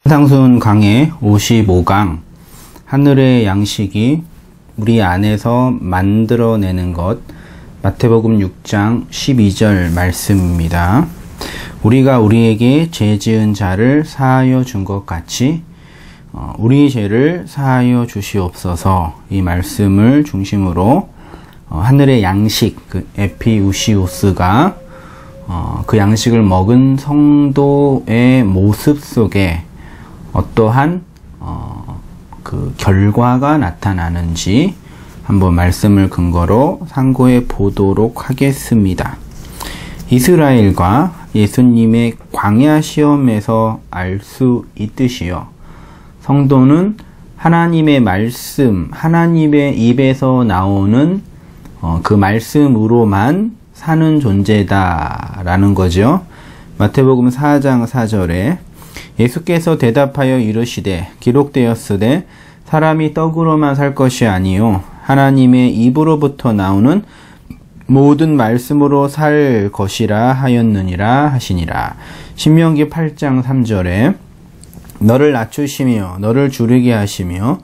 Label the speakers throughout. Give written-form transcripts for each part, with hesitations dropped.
Speaker 1: 상순 강의 55강 하늘의 양식이 우리 안에서 만들어내는 것, 마태복음 6장 12절 말씀입니다. 우리가 우리에게 죄 지은 자를 사하여 준 것 같이 우리 죄를 사하여 주시옵소서. 이 말씀을 중심으로 하늘의 양식, 그 에피우시오스가 그 양식을 먹은 성도의 모습 속에 어떠한 그 결과가 나타나는지 한번 말씀을 근거로 상고해 보도록 하겠습니다. 이스라엘과 예수님의 광야 시험에서 알 수 있듯이요, 성도는 하나님의 말씀, 하나님의 입에서 나오는 그 말씀으로만 사는 존재다라는 거죠. 마태복음 4장 4절에 예수께서 대답하여 이르시되 기록되었으되 사람이 떡으로만 살 것이 아니요 하나님의 입으로부터 나오는 모든 말씀으로 살 것이라 하였느니라 하시니라. 신명기 8장 3절에 너를 낮추시며 너를 줄이게 하시며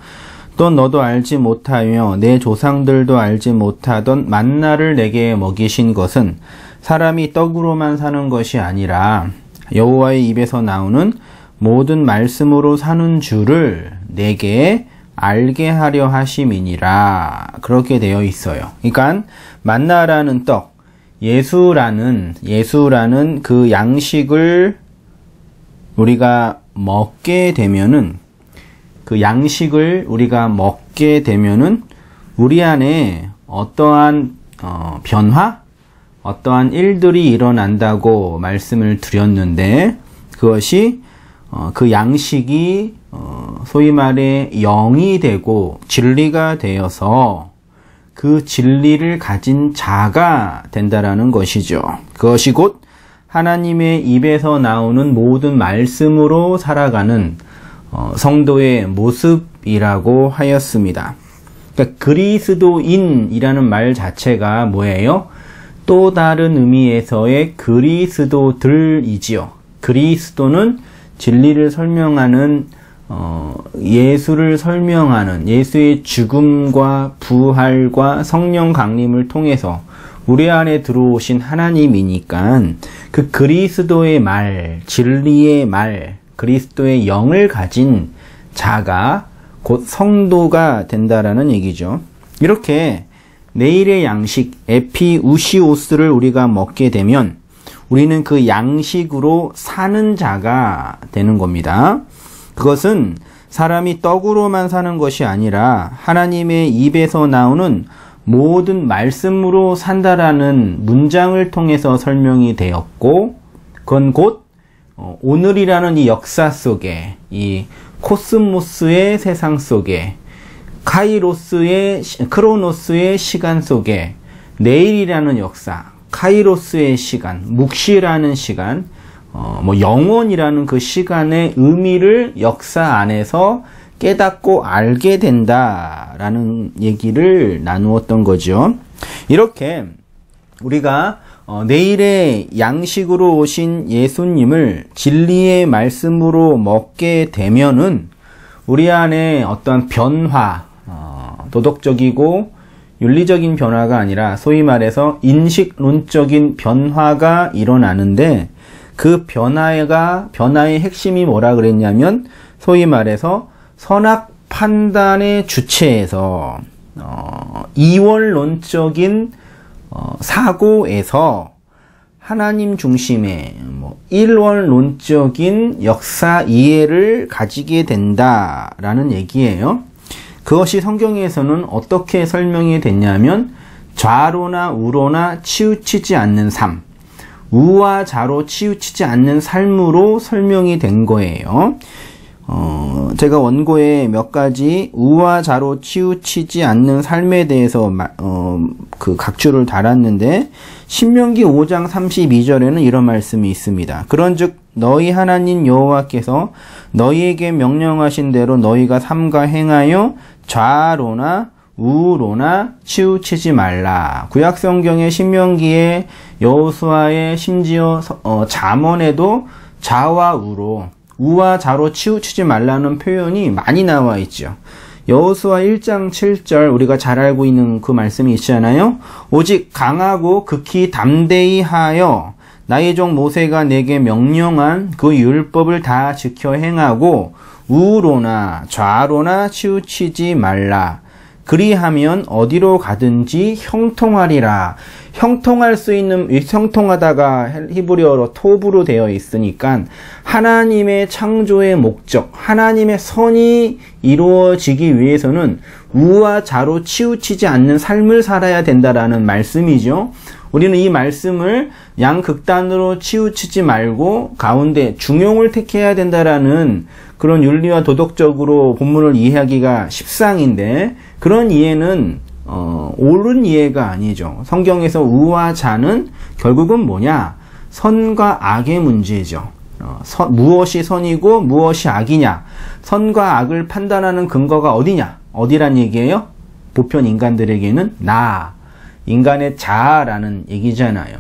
Speaker 1: 또 너도 알지 못하며 내 조상들도 알지 못하던 만나를 내게 먹이신 것은 사람이 떡으로만 사는 것이 아니라 여호와의 입에서 나오는 모든 말씀으로 사는 줄을 내게 알게 하려 하심이니라. 그렇게 되어 있어요. 그러니까 만나라는 떡, 예수라는 그 양식을 우리가 먹게 되면은, 그 양식을 우리가 먹게 되면은 우리 안에 어떠한 변화, 어떠한 일들이 일어난다고 말씀을 드렸는데, 그것이 그 양식이 소위 말해 영이 되고 진리가 되어서 그 진리를 가진 자가 된다라는 것이죠. 그것이 곧 하나님의 입에서 나오는 모든 말씀으로 살아가는 성도의 모습이라고 하였습니다. 그러니까 그리스도인이라는 말 자체가 뭐예요? 또 다른 의미에서의 그리스도들이지요. 그리스도는 진리를 설명하는, 예수를 설명하는, 예수의 죽음과 부활과 성령 강림을 통해서 우리 안에 들어오신 하나님이니까 그 그리스도의 말, 진리의 말, 그리스도의 영을 가진 자가 곧 성도가 된다라는 얘기죠. 이렇게 내일의 양식 에피우시오스를 우리가 먹게 되면 우리는 그 양식으로 사는 자가 되는 겁니다. 그것은 사람이 떡으로만 사는 것이 아니라 하나님의 입에서 나오는 모든 말씀으로 산다라는 문장을 통해서 설명이 되었고, 그건 곧 오늘이라는 이 역사 속에, 이 코스모스의 세상 속에, 크로노스의 시간 속에 내일이라는 역사, 카이로스의 시간, 묵시라는 시간, 영원이라는 그 시간의 의미를 역사 안에서 깨닫고 알게 된다라는 얘기를 나누었던 거죠. 이렇게 우리가 내일의 양식으로 오신 예수님을 진리의 말씀으로 먹게 되면은 우리 안에 어떤 변화, 도덕적이고 윤리적인 변화가 아니라 소위 말해서 인식론적인 변화가 일어나는데, 그 변화의 핵심이 뭐라 그랬냐면 소위 말해서 선악 판단의 주체에서 이원론적인 사고에서 하나님 중심의 일원론적인 역사 이해를 가지게 된다라는 얘기예요. 그것이 성경에서는 어떻게 설명이 됐냐면 좌로나 우로나 치우치지 않는 삶, 우와 좌로 치우치지 않는 삶으로 설명이 된 거예요. 제가 원고에 몇 가지 우와 좌로 치우치지 않는 삶에 대해서 그 각주를 달았는데, 신명기 5장 32절에는 이런 말씀이 있습니다. 그런즉 너희 하나님 여호와께서 너희에게 명령하신 대로 너희가 삼가 행하여 좌로나 우로나 치우치지 말라. 구약성경의 신명기에 여호수아의 심지어 잠언에도 좌와 우로 우와 좌로 치우치지 말라는 표현이 많이 나와 있죠. 여호수아 1장 7절 우리가 잘 알고 있는 그 말씀이 있잖아요. 오직 강하고 극히 담대히 하여 나의 종 모세가 내게 명령한 그 율법을 다 지켜 행하고 우로나 좌로나 치우치지 말라. 그리하면 어디로 가든지 형통하리라. 형통할 수 있는, 형통하다가 히브리어로 톱으로 되어 있으니까 하나님의 창조의 목적, 하나님의 선이 이루어지기 위해서는 우와 좌로 치우치지 않는 삶을 살아야 된다라는 말씀이죠. 우리는 이 말씀을 양극단으로 치우치지 말고 가운데 중용을 택해야 된다라는 그런 윤리와 도덕적으로 본문을 이해하기가 십상인데, 그런 이해는 옳은 이해가 아니죠. 성경에서 우와 좌는 결국은 뭐냐? 선과 악의 문제죠. 무엇이 선이고 무엇이 악이냐? 선과 악을 판단하는 근거가 어디냐? 어디란 얘기예요? 보편 인간들에게는 나, 인간의 자아라는 얘기잖아요.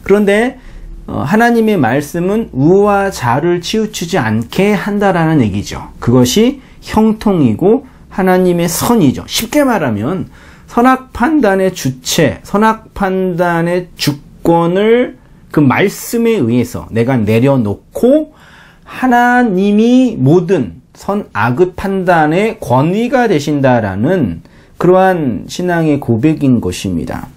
Speaker 1: 그런데 하나님의 말씀은 우와 좌를 치우치지 않게 한다라는 얘기죠. 그것이 형통이고 하나님의 선이죠. 쉽게 말하면 선악 판단의 주체, 선악 판단의 주권을 그 말씀에 의해서 내가 내려놓고 하나님이 모든 선악의 판단의 권위가 되신다라는 그러한 신앙의 고백인 것입니다.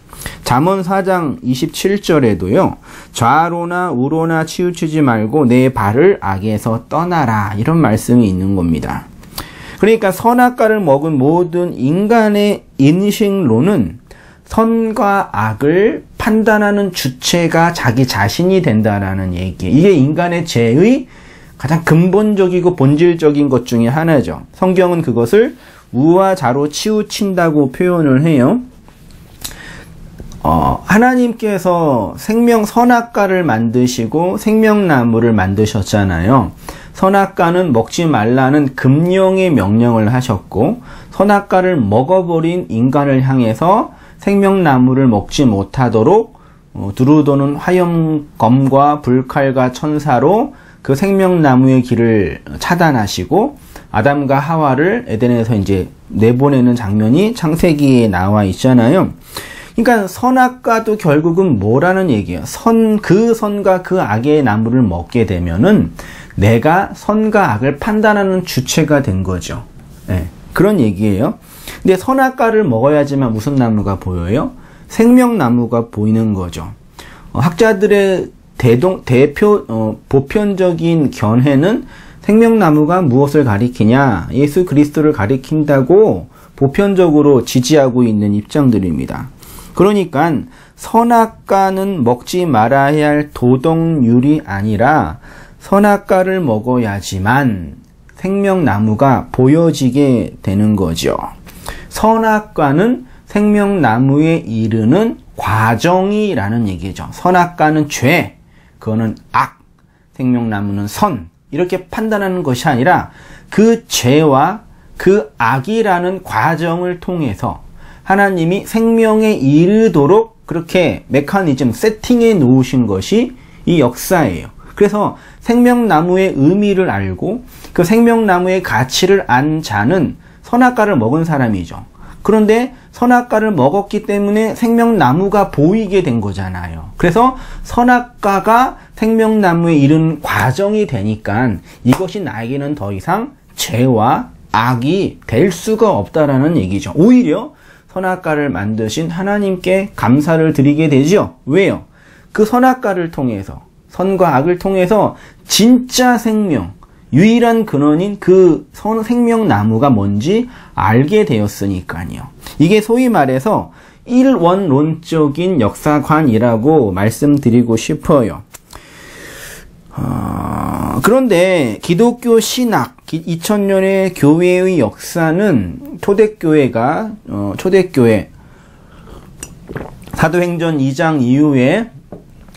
Speaker 1: 잠언 4장 27절에도요. 좌로나 우로나 치우치지 말고 내 발을 악에서 떠나라. 이런 말씀이 있는 겁니다. 그러니까 선악과를 먹은 모든 인간의 인식론은 선과 악을 판단하는 주체가 자기 자신이 된다라는 얘기. 이게 인간의 죄의 가장 근본적이고 본질적인 것 중에 하나죠. 성경은 그것을 우와 좌로 치우친다고 표현을 해요. 하나님께서 선악과를 만드시고 생명나무를 만드셨잖아요. 선악과는 먹지 말라는 금령의 명령을 하셨고, 선악과를 먹어버린 인간을 향해서 생명나무를 먹지 못하도록 두루도는 화염검과 불칼과 천사로 그 생명나무의 길을 차단하시고 아담과 하와를 에덴에서 이제 내보내는 장면이 창세기에 나와 있잖아요. 그러니까 선악과도 결국은 뭐라는 얘기예요? 그 선과 그 악의 나무를 먹게 되면은 내가 선과 악을 판단하는 주체가 된 거죠. 네, 그런 얘기예요. 근데 선악과를 먹어야지만 무슨 나무가 보여요? 생명나무가 보이는 거죠. 학자들의 보편적인 견해는 생명나무가 무엇을 가리키냐? 예수 그리스도를 가리킨다고 보편적으로 지지하고 있는 입장들입니다. 그러니까 선악과는 먹지 말아야 할 도덕률이 아니라 선악과를 먹어야지만 생명나무가 보여지게 되는 거죠. 선악과는 생명나무에 이르는 과정이라는 얘기죠. 선악과는 죄, 그거는 악, 생명나무는 선, 이렇게 판단하는 것이 아니라 그 죄와 그 악이라는 과정을 통해서 하나님이 생명에 이르도록 그렇게 메커니즘, 세팅해 놓으신 것이 이 역사예요. 그래서 생명나무의 의미를 알고 그 생명나무의 가치를 안 자는 선악과를 먹은 사람이죠. 그런데 선악과를 먹었기 때문에 생명나무가 보이게 된 거잖아요. 그래서 선악과가 생명나무에 이른 과정이 되니까 이것이 나에게는 더 이상 죄와 악이 될 수가 없다라는 얘기죠. 오히려 선악과를 만드신 하나님께 감사를 드리게 되죠. 왜요? 그 선악과를 통해서, 선과 악을 통해서 진짜 생명, 유일한 근원인 그 생명나무가 뭔지 알게 되었으니까요. 이게 소위 말해서 일원론적인 역사관이라고 말씀드리고 싶어요. 그런데 기독교 신학, 2000년의 교회의 역사는 초대교회, 사도행전 2장 이후에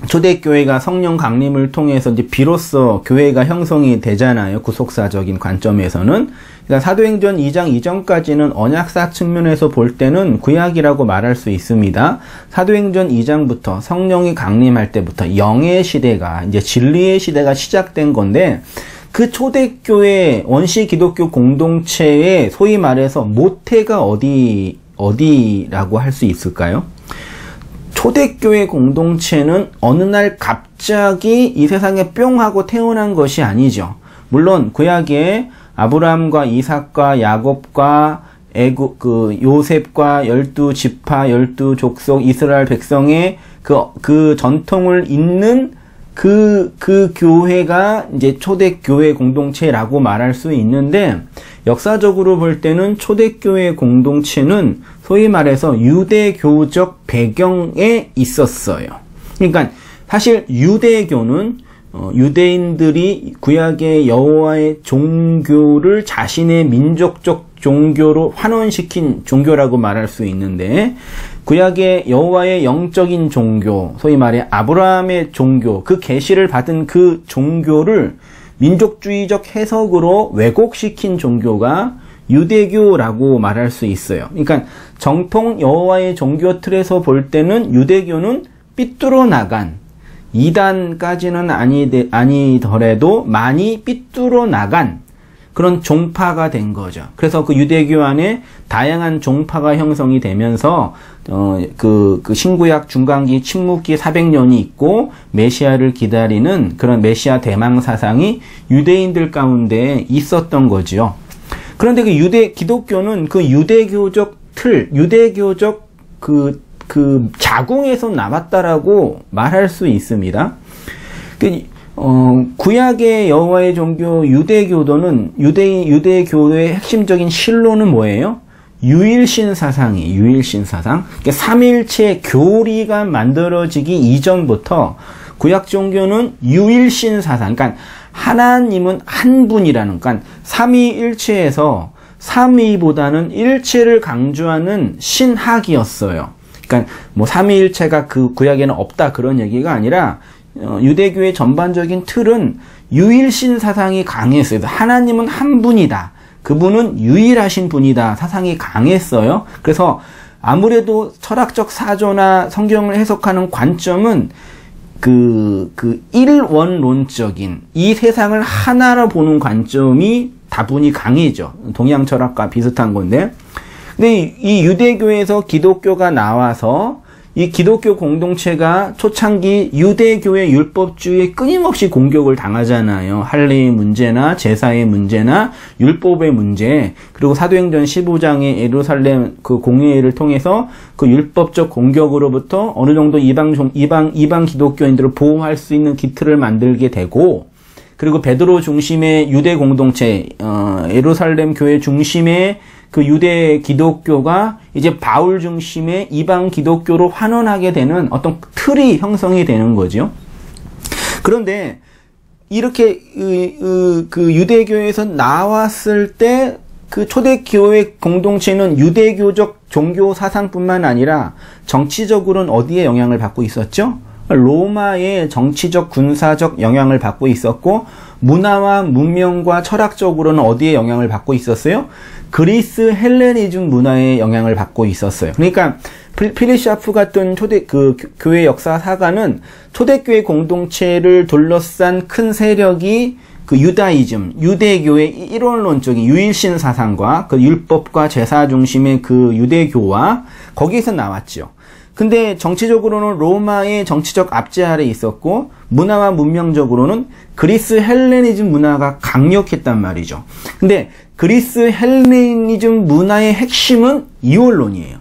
Speaker 1: 초대교회가 성령 강림을 통해서 이제 비로소 교회가 형성이 되잖아요. 구속사적인 관점에서는. 그러니까 사도행전 2장 이전까지는 언약사 측면에서 볼 때는 구약이라고 말할 수 있습니다. 사도행전 2장부터 성령이 강림할 때부터 영의 시대가, 이제 진리의 시대가 시작된 건데, 그 초대교회 원시 기독교 공동체의 소위 말해서 모태가 어디라고 할 수 있을까요? 초대교회 공동체는 어느 날 갑자기 이 세상에 뿅 하고 태어난 것이 아니죠. 물론 구약에 아브라함과 이삭과 야곱과 요셉과 12지파, 12족속 이스라엘 백성의 그 전통을 잇는 그 교회가 이제 초대교회 공동체라고 말할 수 있는데, 역사적으로 볼 때는 초대교회 공동체는 소위 말해서 유대교적 배경에 있었어요. 그러니까 사실 유대교는 유대인들이 구약의 여호와의 종교를 자신의 민족적 종교로 환원시킨 종교라고 말할 수 있는데, 구약의 여호와의 영적인 종교, 소위 말해 아브라함의 종교, 그 계시를 받은 그 종교를 민족주의적 해석으로 왜곡시킨 종교가 유대교라고 말할 수 있어요. 그러니까 정통 여호와의 종교 틀에서 볼 때는 유대교는 삐뚤어 나간, 이단까지는 아니더라도 많이 삐뚤어 나간 그런 종파가 된 거죠. 그래서 그 유대교 안에 다양한 종파가 형성이 되면서 그 신구약 중간기 침묵기 400년이 있고 메시아를 기다리는 그런 메시아 대망 사상이 유대인들 가운데 있었던 거죠. 그런데 기독교는 그 유대교적 틀, 유대교적 그 자궁에서 나왔다라고 말할 수 있습니다. 구약의 여호와의 종교 유대교도는 유대교의 핵심적인 실로는 뭐예요? 유일신 사상이 유일신 사상. 그러니까 삼일체 교리가 만들어지기 이전부터 구약 종교는 유일신 사상. 그러니까 하나님은 한 분이라는, 그러니까 삼위일체에서 삼위보다는 일체를 강조하는 신학이었어요. 그러니까 뭐 삼위일체가 그 구약에는 없다 그런 얘기가 아니라 유대교의 전반적인 틀은 유일신 사상이 강했어요. 하나님은 한 분이다. 그분은 유일하신 분이다. 사상이 강했어요. 그래서 아무래도 철학적 사조나 성경을 해석하는 관점은 그 일원론적인 이 세상을 하나로 보는 관점이 다분히 강해져. 동양 철학과 비슷한 건데. 근데 이 유대교에서 기독교가 나와서 이 기독교 공동체가 초창기 유대교의 율법주의에 끊임없이 공격을 당하잖아요. 할례의 문제나 제사의 문제나 율법의 문제, 그리고 사도행전 15장의 예루살렘 그 공회를 통해서 그 율법적 공격으로부터 어느 정도 이방 기독교인들을 보호할 수 있는 기틀을 만들게 되고, 그리고 베드로 중심의 유대 공동체, 예루살렘 교회 중심의 그 유대 기독교가 이제 바울 중심의 이방 기독교로 환원하게 되는 어떤 틀이 형성이 되는 거죠. 그런데 이렇게 그 유대교에서 나왔을 때 그 초대교회 공동체는 유대교적 종교 사상뿐만 아니라 정치적으로는 어디에 영향을 받고 있었죠? 로마의 정치적 군사적 영향을 받고 있었고, 문화와 문명과 철학적으로는 어디에 영향을 받고 있었어요? 그리스 헬레니즘 문화에 영향을 받고 있었어요. 그러니까 필리샤프 같은 교회 역사 사가는 초대교회 공동체를 둘러싼 큰 세력이 그 유다이즘, 유대교의 일원론적인 유일신 사상과 그 율법과 제사 중심의 그 유대교와 거기에서 나왔죠. 근데 정치적으로는 로마의 정치적 압제 아래 있었고, 문화와 문명적으로는 그리스 헬레니즘 문화가 강력했단 말이죠. 근데 그리스 헬레니즘 문화의 핵심은 이원론이에요.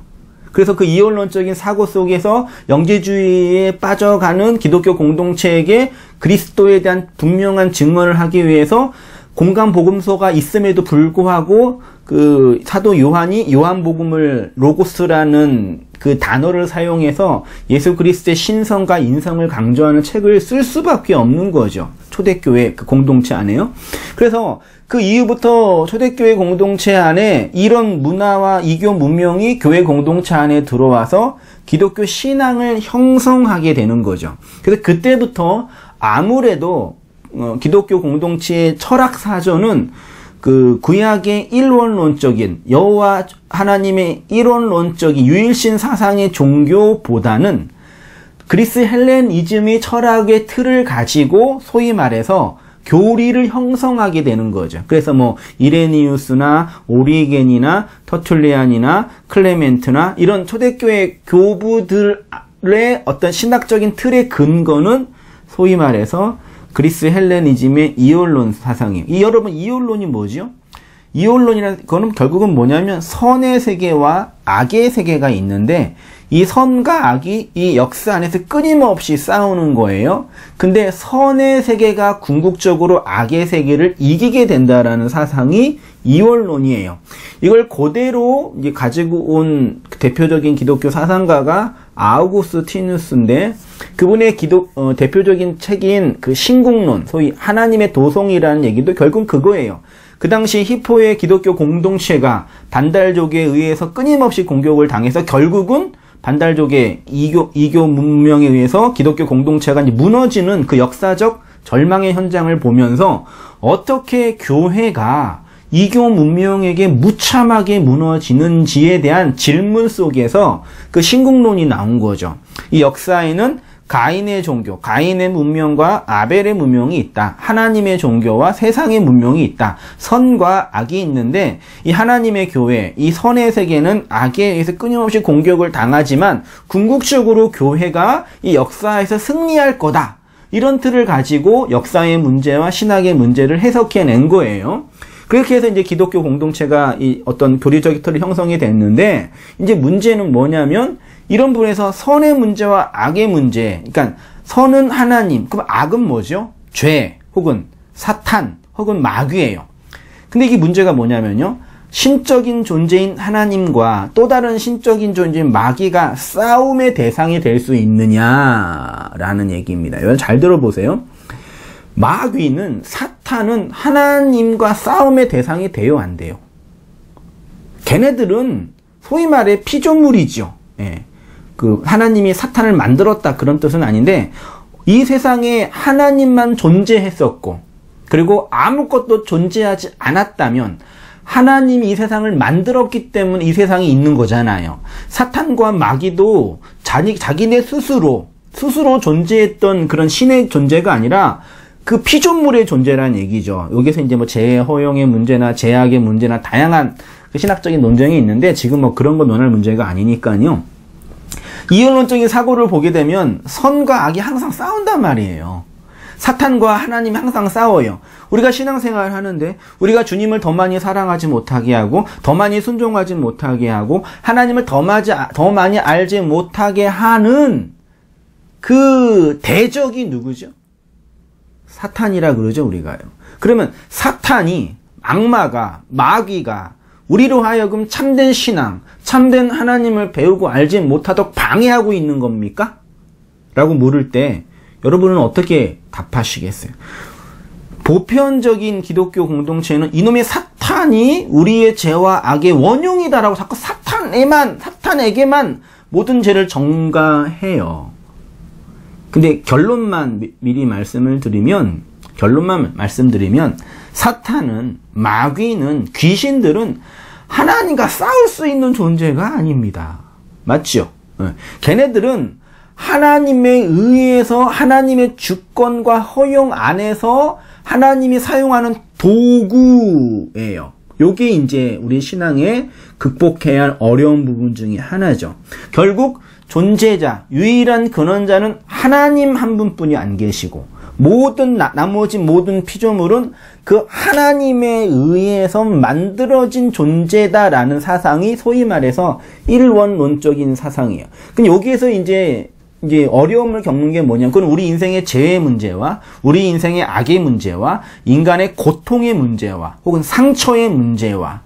Speaker 1: 그래서 그 이원론적인 사고 속에서 영재주의에 빠져가는 기독교 공동체에게 그리스도에 대한 분명한 증언을 하기 위해서 공간 복음서가 있음에도 불구하고 그 사도 요한이 요한복음을 로고스라는 그 단어를 사용해서 예수 그리스도의 신성과 인성을 강조하는 책을 쓸 수밖에 없는 거죠. 초대교회 그 공동체 안에요. 그래서 그 이후부터 초대교회 공동체 안에 이런 문화와 이교 문명이 교회 공동체 안에 들어와서 기독교 신앙을 형성하게 되는 거죠. 그래서 그때부터 아무래도 기독교 공동체의 철학 사전은 그 구약의 일원론적인 여호와 하나님의 일원론적인 유일신 사상의 종교보다는 그리스 헬레니즘의 철학의 틀을 가지고 소위 말해서 교리를 형성하게 되는 거죠. 그래서 뭐 이레니우스나 오리겐이나 터툴리안이나 클레멘트나 이런 초대교회 교부들의 어떤 신학적인 틀의 근거는 소위 말해서 그리스 헬레니즘의 이올론 사상이에요. 여러분 이올론이 뭐죠? 이올론이라는 거는 결국은 뭐냐면 선의 세계와 악의 세계가 있는데 이 선과 악이 이 역사 안에서 끊임없이 싸우는 거예요. 근데 선의 세계가 궁극적으로 악의 세계를 이기게 된다라는 사상이 이원론이에요. 이걸 그대로 이제 가지고 온 대표적인 기독교 사상가가 아우구스티누스인데 그분의 대표적인 책인 그 신국론, 소위 하나님의 도성이라는 얘기도 결국 그거예요. 그 당시 히포의 기독교 공동체가 반달족에 의해서 끊임없이 공격을 당해서 결국은 반달족의 이교 문명에 의해서 기독교 공동체가 이제 무너지는 그 역사적 절망의 현장을 보면서 어떻게 교회가 이교 문명에게 무참하게 무너지는지에 대한 질문 속에서 그 신국론이 나온 거죠. 이 역사에는 가인의 종교, 가인의 문명과 아벨의 문명이 있다. 하나님의 종교와 세상의 문명이 있다. 선과 악이 있는데 이 하나님의 교회, 이 선의 세계는 악에 의해서 끊임없이 공격을 당하지만 궁극적으로 교회가 이 역사에서 승리할 거다. 이런 틀을 가지고 역사의 문제와 신학의 문제를 해석해낸 거예요. 그렇게 해서 이제 기독교 공동체가 이 어떤 교리적 틀이 형성이 됐는데 이제 문제는 뭐냐면 이런 부분에서 선의 문제와 악의 문제, 그러니까 선은 하나님, 그럼 악은 뭐죠? 죄, 혹은 사탄, 혹은 마귀예요. 근데 이게 문제가 뭐냐면요. 신적인 존재인 하나님과 또 다른 신적인 존재인 마귀가 싸움의 대상이 될 수 있느냐라는 얘기입니다. 여러분 잘 들어보세요. 마귀는, 사탄은 하나님과 싸움의 대상이 돼요, 안 돼요? 걔네들은 소위 말해 피조물이죠. 예. 그 하나님이 사탄을 만들었다 그런 뜻은 아닌데 이 세상에 하나님만 존재했었고 그리고 아무것도 존재하지 않았다면 하나님이 이 세상을 만들었기 때문에 이 세상이 있는 거잖아요. 사탄과 마귀도 자기네 스스로 존재했던 그런 신의 존재가 아니라 그 피조물의 존재라는 얘기죠. 여기서 이제 뭐 재해 허용의 문제나 제약의 문제나 다양한 그 신학적인 논쟁이 있는데 지금 뭐 그런 거 논할 문제가 아니니까요. 이원론적인 사고를 보게 되면 선과 악이 항상 싸운단 말이에요. 사탄과 하나님이 항상 싸워요. 우리가 신앙생활을 하는데 우리가 주님을 더 많이 사랑하지 못하게 하고 더 많이 순종하지 못하게 하고 하나님을 더 많이 알지 못하게 하는 그 대적이 누구죠? 사탄이라 그러죠, 우리가요. 그러면 사탄이, 악마가, 마귀가 우리로 하여금 참된 신앙, 참된 하나님을 배우고 알지 못하도록 방해하고 있는 겁니까? 라고 물을 때 여러분은 어떻게 답하시겠어요? 보편적인 기독교 공동체는 이놈의 사탄이 우리의 죄와 악의 원흉이다라고 자꾸 사탄에게만 모든 죄를 전가해요. 근데 결론만 미리 말씀드리면 사탄은, 마귀는, 귀신들은 하나님과 싸울 수 있는 존재가 아닙니다. 맞죠? 걔네들은 하나님에 의해서 하나님의 주권과 허용 안에서 하나님이 사용하는 도구예요. 요게 이제 우리 신앙에 극복해야 할 어려운 부분 중에 하나죠. 결국 존재자, 유일한 근원자는 하나님 한 분뿐이 안 계시고 나머지 모든 피조물은 그 하나님에 의해서 만들어진 존재다라는 사상이 소위 말해서 일원론적인 사상이에요. 근데 여기에서 이제 어려움을 겪는 게 뭐냐? 그건 우리 인생의 죄의 문제와 우리 인생의 악의 문제와 인간의 고통의 문제와 혹은 상처의 문제와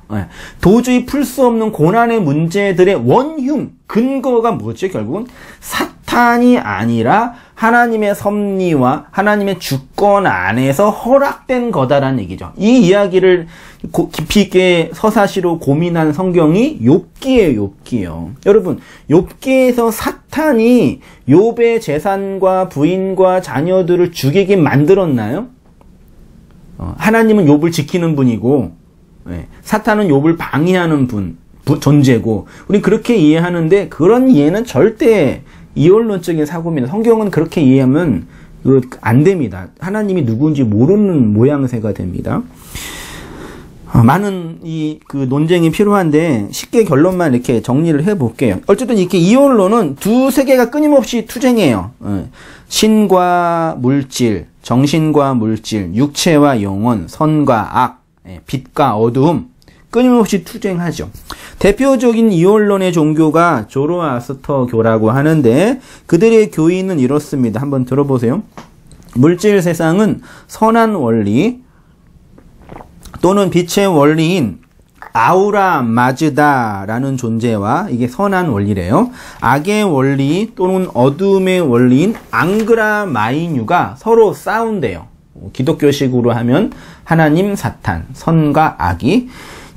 Speaker 1: 도저히 풀 수 없는 고난의 문제들의 원흉, 근거가 뭐죠? 결국은 사탄이 아니라 하나님의 섭리와 하나님의 주권 안에서 허락된 거다라는 얘기죠. 이 이야기를 깊이 있게 서사시로 고민한 성경이 욥기예요. 여러분, 욥기에서 사탄이 욥의 재산과 부인과 자녀들을 죽이게 만들었나요? 하나님은 욥을 지키는 분이고 사탄은 욥을 방해하는 존재고 우리 그렇게 이해하는데 그런 이해는 절대 이원론적인 사고입니다. 성경은 그렇게 이해하면 이거 안 됩니다. 하나님이 누구인지 모르는 모양새가 됩니다. 많은 그 논쟁이 필요한데 쉽게 결론만 이렇게 정리를 해볼게요. 어쨌든 이렇게 이원론은 두 세계가 끊임없이 투쟁해요. 신과 물질, 정신과 물질, 육체와 영혼, 선과 악, 빛과 어두움 끊임없이 투쟁하죠. 대표적인 이원론의 종교가 조로아스터교라고 하는데 그들의 교리는 이렇습니다. 한번 들어보세요. 물질 세상은 선한 원리 또는 빛의 원리인 아우라 마즈다라는 존재와 이게 선한 원리래요. 악의 원리 또는 어둠의 원리인 앙그라 마이뉴가 서로 싸운대요. 기독교식으로 하면 하나님, 사탄, 선과 악이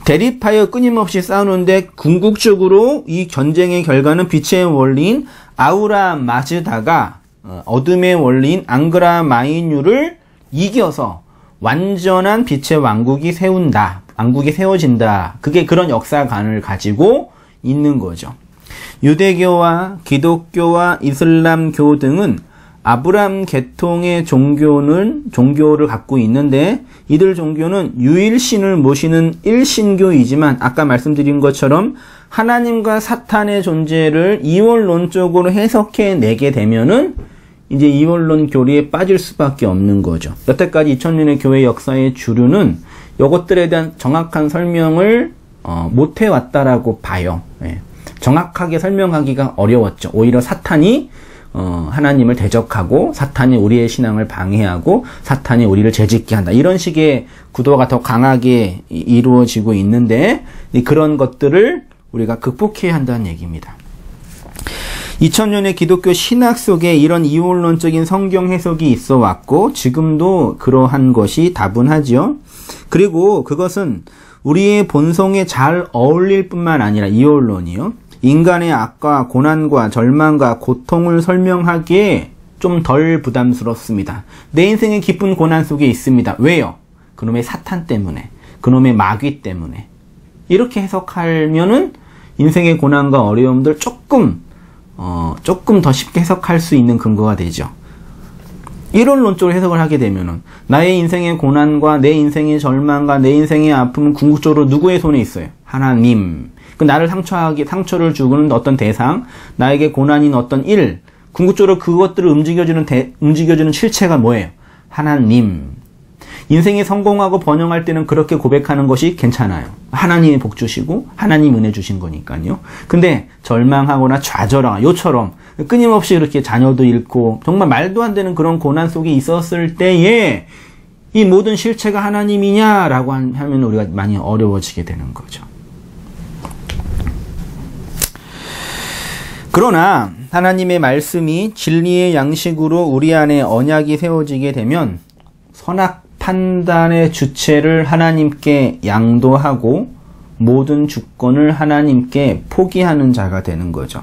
Speaker 1: 대립하여 끊임없이 싸우는데 궁극적으로 이 전쟁의 결과는 빛의 원리인 아우라 마즈다가 어둠의 원리인 앙그라 마이뉴를 이겨서 완전한 빛의 왕국이 세워진다. 그게 그런 역사관을 가지고 있는 거죠. 유대교와 기독교와 이슬람교 등은 아브람 계통의 종교를 갖고 있는데 이들 종교는 유일신을 모시는 일신교이지만 아까 말씀드린 것처럼 하나님과 사탄의 존재를 이원론적으로 해석해 내게 되면은 이제 이원론 교리에 빠질 수밖에 없는 거죠. 여태까지 2000년의 교회 역사의 주류는 이것들에 대한 정확한 설명을 못 해왔다라고 봐요. 정확하게 설명하기가 어려웠죠. 오히려 사탄이 하나님을 대적하고 사탄이 우리의 신앙을 방해하고 사탄이 우리를 죄짓게 한다. 이런 식의 구도가 더 강하게 이루어지고 있는데 그런 것들을 우리가 극복해야 한다는 얘기입니다. 2000년의 기독교 신학 속에 이런 이원론적인 성경 해석이 있어 왔고 지금도 그러한 것이 다분하죠. 그리고 그것은 우리의 본성에 잘 어울릴 뿐만 아니라 이원론이요. 인간의 악과 고난과 절망과 고통을 설명하기에 좀 덜 부담스럽습니다. 내 인생의 기쁜 고난 속에 있습니다. 왜요? 그놈의 사탄 때문에, 그놈의 마귀 때문에. 이렇게 해석하면은 인생의 고난과 어려움들 조금 더 쉽게 해석할 수 있는 근거가 되죠. 이론론적으로 해석을 하게 되면은 나의 인생의 고난과 내 인생의 절망과 내 인생의 아픔은 궁극적으로 누구의 손에 있어요? 하나님. 나를 상처를 주는 어떤 대상, 나에게 고난인 어떤 일, 궁극적으로 그것들을 움직여주는 실체가 뭐예요? 하나님. 인생이 성공하고 번영할 때는 그렇게 고백하는 것이 괜찮아요. 하나님이 복 주시고 하나님 은혜 주신 거니까요. 근데 절망하거나 좌절하거나 요처럼 끊임없이 이렇게 자녀도 잃고 정말 말도 안 되는 그런 고난 속에 있었을 때에 이 모든 실체가 하나님이냐라고 하면 우리가 많이 어려워지게 되는 거죠. 그러나 하나님의 말씀이 진리의 양식으로 우리 안에 언약이 세워지게 되면 선악 판단의 주체를 하나님께 양도하고 모든 주권을 하나님께 포기하는 자가 되는 거죠.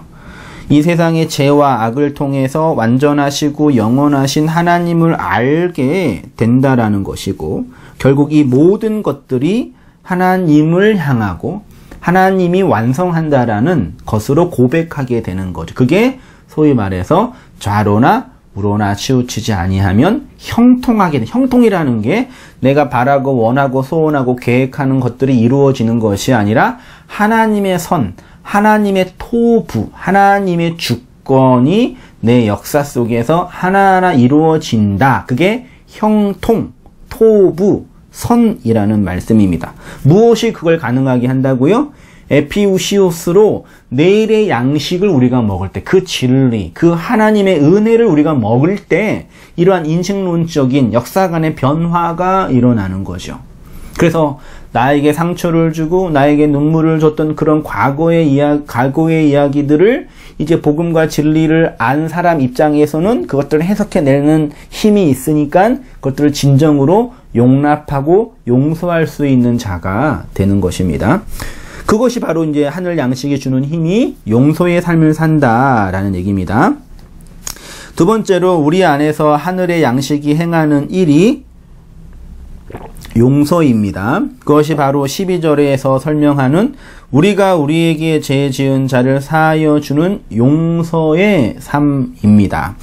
Speaker 1: 이 세상의 죄와 악을 통해서 완전하시고 영원하신 하나님을 알게 된다라는 것이고 결국 이 모든 것들이 하나님을 향하고 하나님이 완성한다라는 것으로 고백하게 되는 거죠. 그게 소위 말해서 좌로나 우로나 치우치지 아니하면 형통하게 돼. 형통이라는 게 내가 바라고 원하고 소원하고 계획하는 것들이 이루어지는 것이 아니라 하나님의 선, 하나님의 토부, 하나님의 주권이 내 역사 속에서 하나하나 이루어진다. 그게 형통, 토부, 선이라는 말씀입니다. 무엇이 그걸 가능하게 한다고요? 에피우시오스로 내일의 양식을 우리가 먹을 때, 그 진리, 그 하나님의 은혜를 우리가 먹을 때 이러한 인식론적인 역사관의 변화가 일어나는 거죠. 그래서 나에게 상처를 주고 나에게 눈물을 줬던 그런 과거의 이야기들을 이제 복음과 진리를 안 사람 입장에서는 그것들을 해석해내는 힘이 있으니까 그것들을 진정으로 용납하고 용서할 수 있는 자가 되는 것입니다. 그것이 바로 이제 하늘 양식이 주는 힘이 용서의 삶을 산다라는 얘기입니다. 두 번째로 우리 안에서 하늘의 양식이 행하는 일이 용서입니다. 그것이 바로 12절에서 설명하는 우리가 우리에게 죄 지은 자를 사하여 주는 용서의 삶입니다.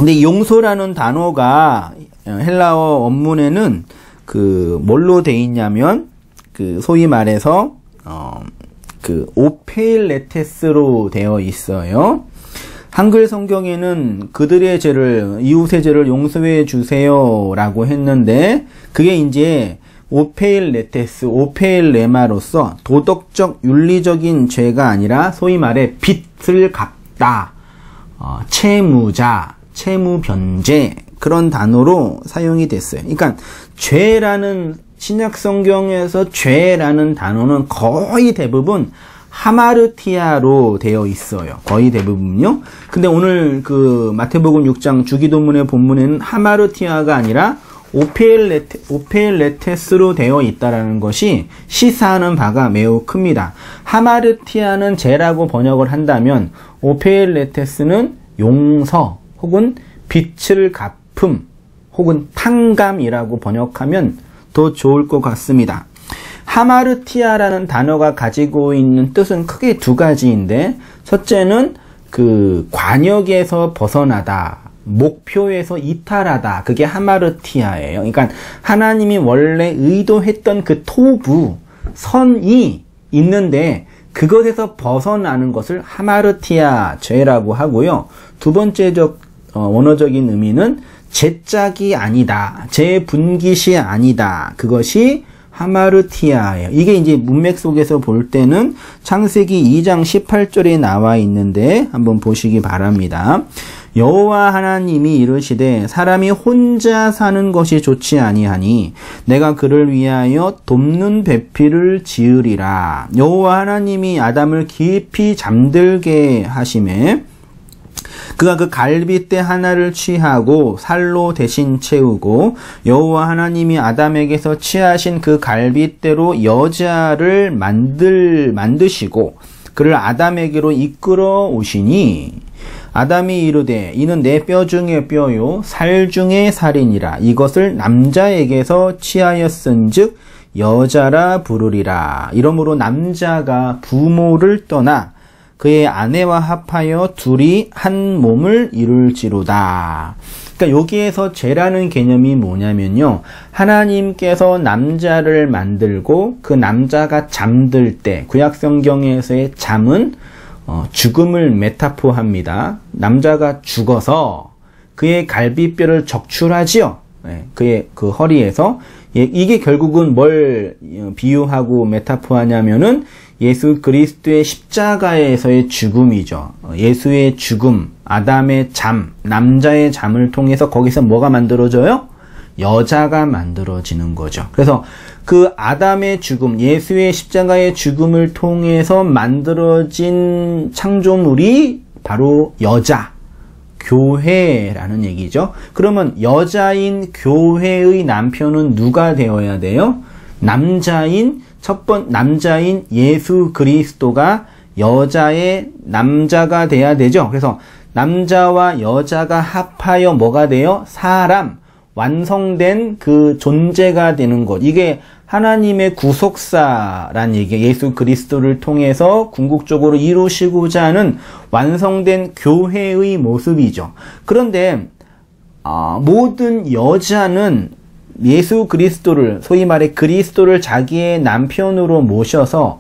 Speaker 1: 근데 용서라는 단어가 헬라어 원문에는 뭘로 돼 있냐면 소위 말해서 오페일레테스로 되어 있어요. 한글 성경에는 그들의 죄를, 이웃의 죄를 용서해 주세요라고 했는데, 그게 이제 오페일레테스, 오페일레마로서 도덕적, 윤리적인 죄가 아니라 소위 말해 빚을 갚다, 채무자, 채무변제, 그런 단어로 사용이 됐어요. 그러니까 죄라는, 신약 성경에서 죄라는 단어는 거의 대부분 하마르티아로 되어 있어요. 거의 대부분요. 근데 오늘 마태복음 6장 주기도문의 본문에는 하마르티아가 아니라 오페일레테스로 되어 있다라는 것이 시사하는 바가 매우 큽니다. 하마르티아는 죄라고 번역을 한다면 오페일레테스는 용서 혹은 빚을 갚음 혹은 탕감이라고 번역하면 더 좋을 것 같습니다. 하마르티아라는 단어가 가지고 있는 뜻은 크게 두 가지인데, 첫째는 관역에서 벗어나다, 목표에서 이탈하다, 그게 하마르티아예요. 그러니까 하나님이 원래 의도했던 토부, 선이 있는데 그것에서 벗어나는 것을 하마르티아 죄라고 하고요. 두 번째적 원어적인 의미는 제짝이 아니다, 제분깃이 아니다, 그것이 하마르티아예요. 이게 이제 문맥 속에서 볼 때는 창세기 2장 18절에 나와 있는데 한번 보시기 바랍니다. 여호와 하나님이 이르시되 사람이 혼자 사는 것이 좋지 아니하니 내가 그를 위하여 돕는 배필을 지으리라. 여호와 하나님이 아담을 깊이 잠들게 하시매 그가 그 갈빗대 하나를 취하고 살로 대신 채우고 여호와 하나님이 아담에게서 취하신 그 갈빗대로 여자를 만드시고 그를 아담에게로 이끌어 오시니 아담이 이르되 이는 내 뼈 중에 뼈요 살 중에 살이니라. 이것을 남자에게서 취하였은즉 여자라 부르리라. 이러므로 남자가 부모를 떠나 그의 아내와 합하여 둘이 한 몸을 이룰지로다. 그러니까 여기에서 죄라는 개념이 뭐냐면요, 하나님께서 남자를 만들고 그 남자가 잠들 때, 구약성경에서의 잠은 죽음을 메타포합니다. 남자가 죽어서 그의 갈비뼈를 적출하지요. 그의 그 허리에서. 이게 결국은 뭘 비유하고 메타포하냐면은 예수 그리스도의 십자가에서의 죽음이죠. 예수의 죽음, 아담의 잠, 남자의 잠을 통해서 거기서 뭐가 만들어져요? 여자가 만들어지는 거죠. 그래서 그 아담의 죽음, 예수의 십자가의 죽음을 통해서 만들어진 창조물이 바로 여자, 교회라는 얘기죠. 그러면 여자인 교회의 남편은 누가 되어야 돼요? 남자인 예수 그리스도가 여자의 남자가 돼야 되죠. 그래서 남자와 여자가 합하여 뭐가 돼요? 사람, 완성된 그 존재가 되는 것. 이게 하나님의 구속사란 얘기예요. 예수 그리스도를 통해서 궁극적으로 이루시고자 하는 완성된 교회의 모습이죠. 그런데 모든 여자는 예수 그리스도를, 소위 말해 그리스도를 자기의 남편으로 모셔서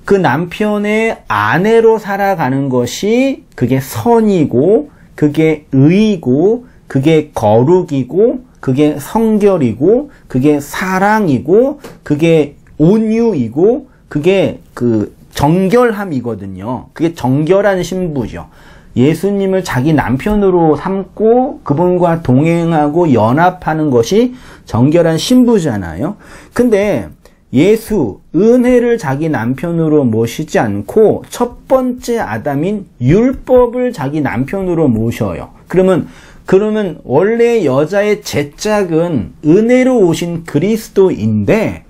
Speaker 1: 그 남편의 아내로 살아가는 것이 그게 선이고 그게 의이고 그게 거룩이고 그게 성결이고 그게 사랑이고 그게 온유이고 그게 그 정결함이거든요. 그게 정결한 신부죠. 예수님을 자기 남편으로 삼고 그분과 동행하고 연합하는 것이 정결한 신부잖아요. 근데 예수, 은혜를 자기 남편으로 모시지 않고 첫 번째 아담인 율법을 자기 남편으로 모셔요. 그러면 원래 여자의 제짝은 은혜로 오신 그리스도인데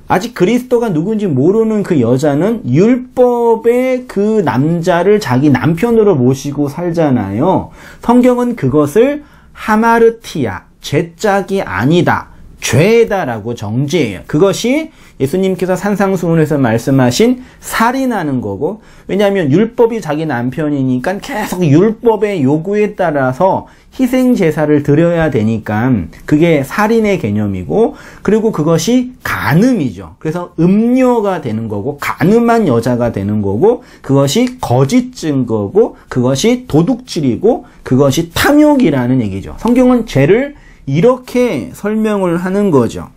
Speaker 1: 아직 그리스도가 누군지 모르는 그 여자는 율법의 그 남자를 자기 남편으로 모시고 살잖아요. 성경은 그것을 하마르티아, 제짝이 아니다, 죄다라고 정죄해요. 그것이 예수님께서 산상수훈에서 말씀하신 살인하는 거고, 왜냐하면 율법이 자기 남편이니까 계속 율법의 요구에 따라서 희생제사를 드려야 되니까 그게 살인의 개념이고, 그리고 그것이 간음이죠. 그래서 음녀가 되는 거고, 간음한 여자가 되는 거고, 그것이 거짓 증거고, 그것이 도둑질이고, 그것이 탐욕이라는 얘기죠. 성경은 죄를 이렇게 설명을 하는 거죠.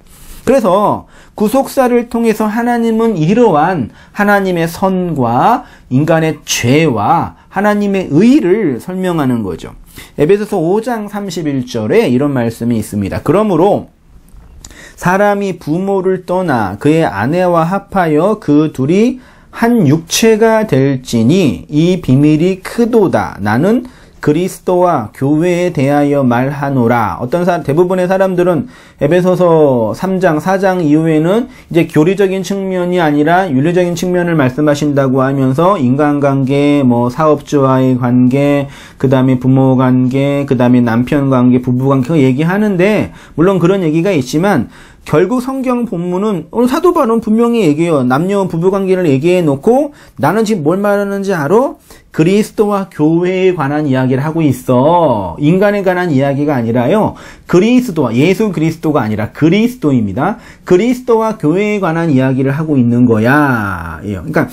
Speaker 1: 그래서 구속사를 통해서 하나님은 이러한 하나님의 선과 인간의 죄와 하나님의 의를 설명하는 거죠. 에베소서 5장 31절에 이런 말씀이 있습니다. 그러므로 사람이 부모를 떠나 그의 아내와 합하여 그 둘이 한 육체가 될지니 이 비밀이 크도다. 나는 그리스도와 교회에 대하여 말하노라. 대부분의 사람들은 에베소서 3장, 4장 이후에는 이제 교리적인 측면이 아니라 윤리적인 측면을 말씀하신다고 하면서 인간관계, 사업주와의 관계, 그 다음에 부모 관계, 그 다음에 남편 관계, 부부 관계, 그거 얘기하는데, 물론 그런 얘기가 있지만, 결국 성경 본문은 오늘 사도 바울은 분명히 얘기해요. 남녀 부부관계를 얘기해 놓고 나는 지금 뭘 말하는지 알아? 그리스도와 교회에 관한 이야기를 하고 있어. 인간에 관한 이야기가 아니라요. 그리스도와 예수 그리스도가 아니라 그리스도입니다. 그리스도와 교회에 관한 이야기를 하고 있는 거야. 그러니까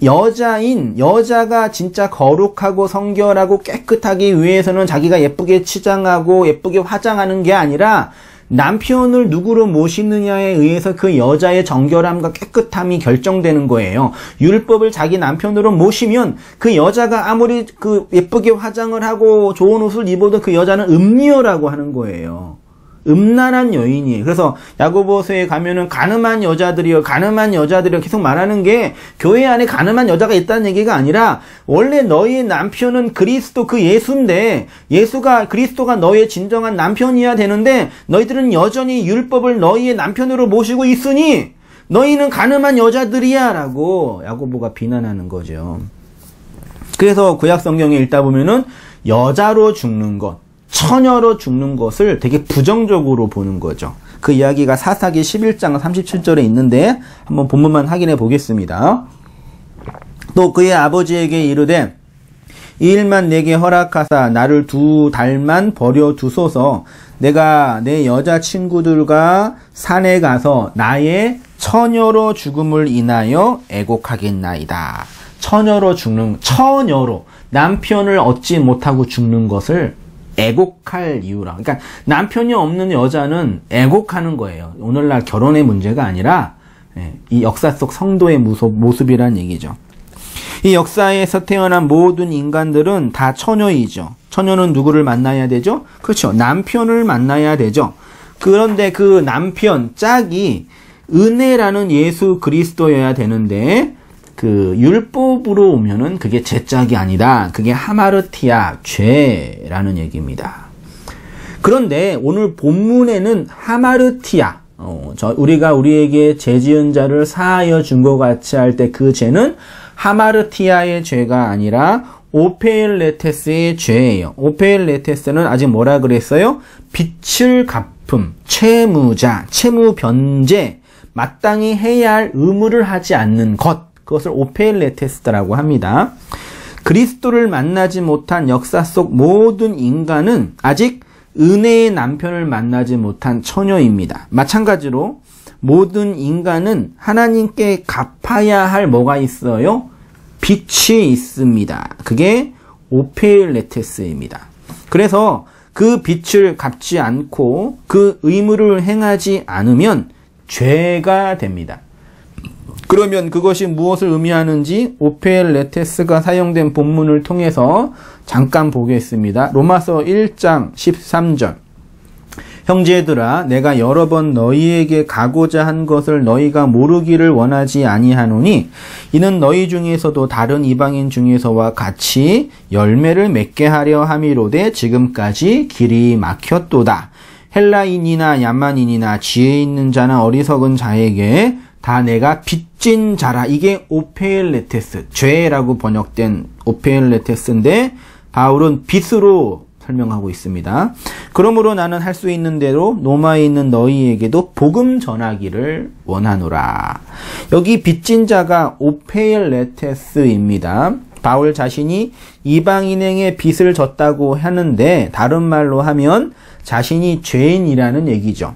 Speaker 1: 여자가 진짜 거룩하고 성결하고 깨끗하기 위해서는 자기가 예쁘게 치장하고 예쁘게 화장하는 게 아니라 남편을 누구로 모시느냐에 의해서 그 여자의 정결함과 깨끗함이 결정되는 거예요. 율법을 자기 남편으로 모시면 그 여자가 아무리 예쁘게 화장을 하고 좋은 옷을 입어도 그 여자는 음녀라고 하는 거예요. 음란한 여인이에요. 그래서 야고보서에 가면은 가늠한 여자들이요 계속 말하는 게 교회 안에 가늠한 여자가 있다는 얘기가 아니라 원래 너희의 남편은 그리스도 그 예수인데 그리스도가 너희의 진정한 남편이어야 되는데 너희들은 여전히 율법을 너희의 남편으로 모시고 있으니 너희는 가늠한 여자들이야 라고 야고보가 비난하는 거죠. 그래서 구약 성경에 읽다 보면은 여자로 죽는 것, 처녀로 죽는 것을 되게 부정적으로 보는 거죠. 그 이야기가 사사기 11장 37절에 있는데 한번 본문만 확인해 보겠습니다. 또 그의 아버지에게 이르되 이 일만 내게 허락하사 나를 2달만 버려두소서. 내가 내 여자친구들과 산에 가서 나의 처녀로 죽음을 인하여 애곡하겠나이다. 처녀로 남편을 얻지 못하고 죽는 것을 애곡할 이유라. 그러니까 남편이 없는 여자는 애곡하는 거예요. 오늘날 결혼의 문제가 아니라 이 역사 속 성도의 모습이란 얘기죠. 이 역사에서 태어난 모든 인간들은 다 처녀이죠. 처녀는 누구를 만나야 되죠? 그렇죠. 남편을 만나야 되죠. 그런데 그 남편 짝이 은혜라는 예수 그리스도여야 되는데 그 율법으로 오면은 그게 제 짝이 아니다. 그게 하마르티아, 죄라는 얘기입니다. 그런데 오늘 본문에는 하마르티아, 우리가 우리에게 죄 지은 자를 사하여 준 것 같이 할 때 그 죄는 하마르티아의 죄가 아니라 오페일레테스의 죄예요. 오페일레테스는 아직 뭐라 그랬어요? 빚을 갚음, 채무자, 채무 변제, 마땅히 해야 할 의무를 하지 않는 것. 그것을 오페일레테스라고 합니다. 그리스도를 만나지 못한 역사 속 모든 인간은 아직 은혜의 남편을 만나지 못한 처녀입니다. 마찬가지로 모든 인간은 하나님께 갚아야 할 뭐가 있어요? 빚이 있습니다. 그게 오페일레테스입니다. 그래서 그 빚을 갚지 않고 그 의무를 행하지 않으면 죄가 됩니다. 그러면 그것이 무엇을 의미하는지 오페일레테스가 사용된 본문을 통해서 잠깐 보겠습니다. 로마서 1장 13절. 형제들아 내가 여러 번 너희에게 가고자 한 것을 너희가 모르기를 원하지 아니하노니 이는 너희 중에서도 다른 이방인 중에서와 같이 열매를 맺게 하려 함이로되 지금까지 길이 막혔도다. 헬라인이나 야만인이나 지혜 있는 자나 어리석은 자에게 다 내가 빚진 자라. 이게 오페일레테스, 죄라고 번역된 오페일레테스인데 바울은 빚으로 설명하고 있습니다. 그러므로 나는 할 수 있는 대로 로마에 있는 너희에게도 복음 전하기를 원하노라. 여기 빚진 자가 오페일레테스입니다. 바울 자신이 이방인에게 빚을 졌다고 하는데 다른 말로 하면 자신이 죄인이라는 얘기죠.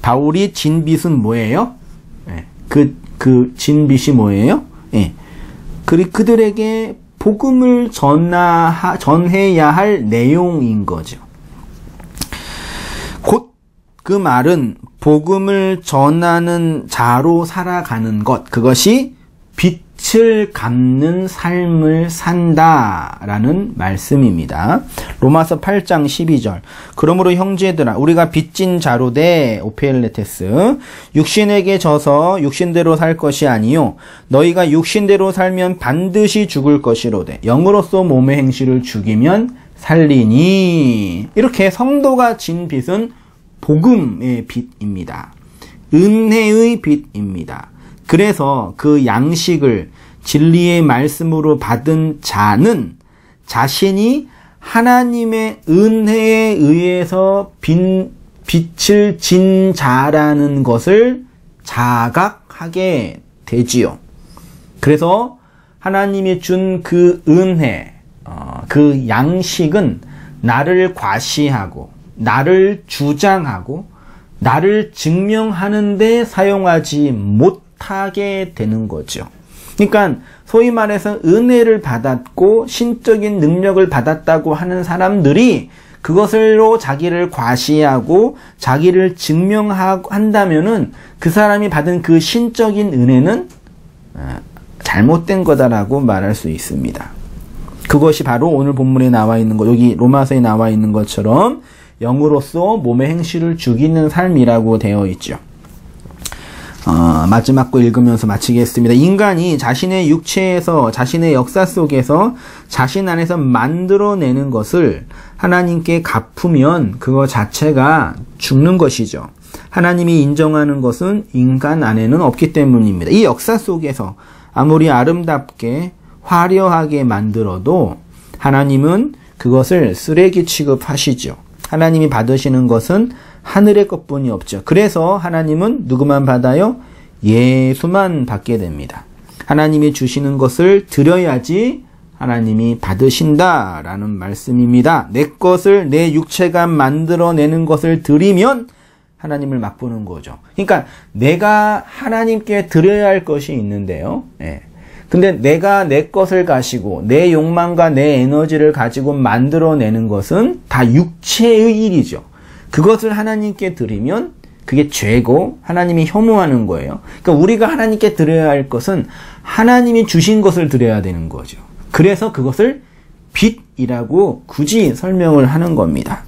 Speaker 1: 바울이 진 빚은 뭐예요? 그 진 빚이 뭐예요? 그들에게 복음을 전해야 할 내용인 거죠. 곧 그 말은 복음을 전하는 자로 살아가는 것, 그것이 빚을 갚는 삶을 산다라는 말씀입니다. 로마서 8장 12절. 그러므로 형제들아 우리가 빚진 자로 돼 오페일레테스 육신에게 져서 육신대로 살 것이 아니요 너희가 육신대로 살면 반드시 죽을 것이로되 영으로서 몸의 행실을 죽이면 살리니. 이렇게 성도가 진 빚은 복음의 빚입니다. 은혜의 빚입니다. 그래서 그 양식을 진리의 말씀으로 받은 자는 자신이 하나님의 은혜에 의해서 빚을 진 자라는 것을 자각하게 되지요. 그래서 하나님이 준 그 은혜, 그 양식은 나를 과시하고 나를 주장하고 나를 증명하는데 사용하지 못하게 되는 거죠. 그러니까 소위 말해서 은혜를 받았고 신적인 능력을 받았다고 하는 사람들이 그것으로 자기를 과시하고 자기를 증명한다면은 그 사람이 받은 그 신적인 은혜는 잘못된 거다라고 말할 수 있습니다. 그것이 바로 오늘 본문에 나와 있는 것, 여기 로마서에 나와 있는 것처럼 영으로서 몸의 행실을 죽이는 삶이라고 되어 있죠. 마지막 거 읽으면서 마치겠습니다. 인간이 자신의 육체에서 자신의 역사 속에서 자신 안에서 만들어내는 것을 하나님께 갚으면 그거 자체가 죽는 것이죠. 하나님이 인정하는 것은 인간 안에는 없기 때문입니다. 이 역사 속에서 아무리 아름답게 화려하게 만들어도 하나님은 그것을 쓰레기 취급하시죠. 하나님이 받으시는 것은 하늘의 것뿐이 없죠. 그래서 하나님은 누구만 받아요? 예수만 받게 됩니다. 하나님이 주시는 것을 드려야지 하나님이 받으신다라는 말씀입니다. 내 것을 내 육체가 만들어내는 것을 드리면 하나님을 맛보는 거죠. 그러니까 내가 하나님께 드려야 할 것이 있는데요. 근데 내가 내 것을 가지고 내 욕망과 내 에너지를 가지고 만들어내는 것은 다 육체의 일이죠. 그것을 하나님께 드리면 그게 죄고 하나님이 혐오하는 거예요. 그러니까 우리가 하나님께 드려야 할 것은 하나님이 주신 것을 드려야 되는 거죠. 그래서 그것을 빚이라고 굳이 설명을 하는 겁니다.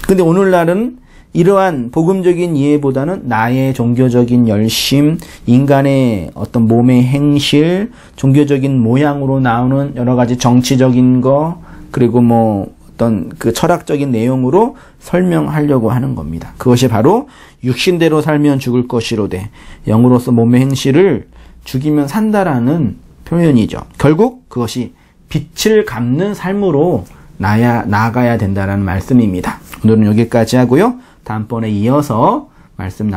Speaker 1: 근데 오늘날은 이러한 복음적인 이해보다는 나의 종교적인 열심, 인간의 어떤 몸의 행실, 종교적인 모양으로 나오는 여러 가지 정치적인 거, 그리고 뭐 어떤 그 철학적인 내용으로 설명하려고 하는 겁니다. 그것이 바로 육신대로 살면 죽을 것이로되 영으로서 몸의 행실을 죽이면 산다라는 표현이죠. 결국 그것이 빚을 갚는 삶으로 나아가야 된다라는 말씀입니다. 오늘은 여기까지 하고요. 다음번에 이어서 말씀